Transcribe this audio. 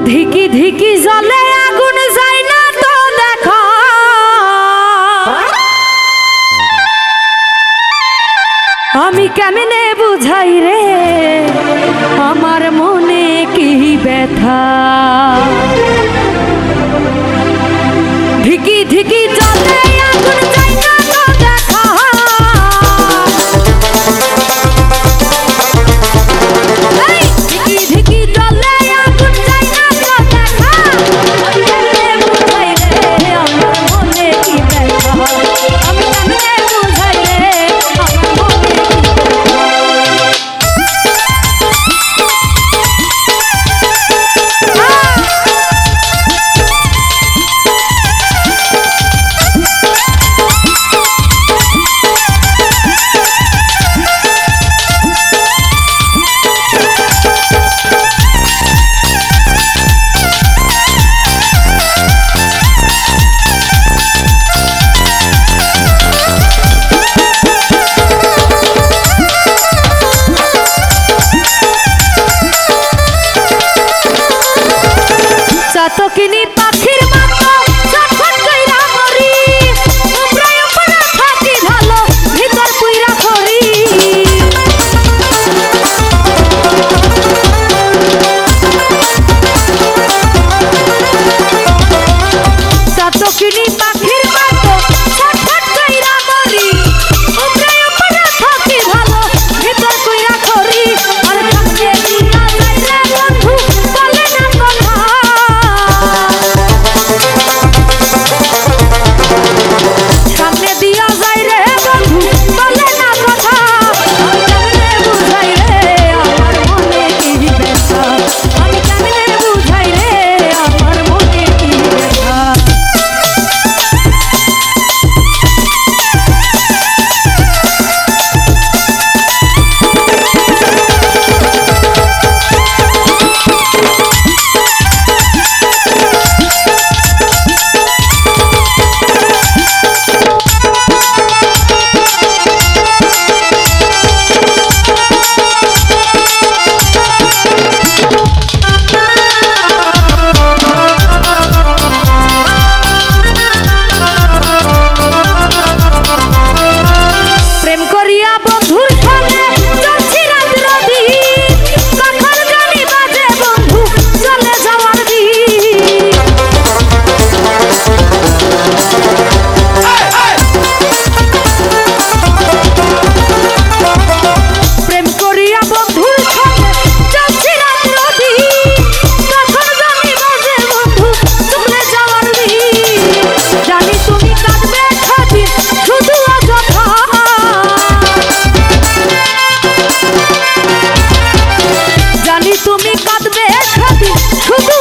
ধিকি ধিকি জলে আগুন যায় না তো দেখো আমি কেমনে বুঝাই রে আমার মনে কি ব্যথা ধিকি ধিকি জলে আগুন যায় না তো দেখো ধিকি ধিকি জলে আগুন যায় না তো দেখো আমি কেমনে বুঝাই রে আমার মনে কি ব্যথা আমি কেমনে বুঝাই রে আমার মনে চাতকিনী পাখির মতো ছটফট কইরা মরি উপরে উপরে থাকি ভালো ভিতর পুইরা করি চাতকিনী পাখির মতো ছটফট কইরা মরি উপরে উপরে থাকি ভালো ভিতর পুইরা করি আর থাকতে দিয়া যাইরে বন্ধু বলে না কথা সামনে দিয়া যায় রে বন্ধু বলে না কথা আমি কেমনে বুঝাই রে আমার মনে কি ব্যথা আমি কেমনে বুঝাই রে আমার মনে কি ব্যথা প্রেম করিয়া বন্ধুর সঙ্গে চলছি রাত রাতি কখন জানি বাজে বন্ধু চলে যাওয়ার দিন প্রেম করিয়া বন্ধুর সঙ্গে চলছি রাত রাতি কখন জানি বাজে বন্ধু চলে যাওয়ার দিন জানি তুমি কাঁদবে খাতি শুধু অযথা জানি তুমি কাঁদবে খাতি শুধু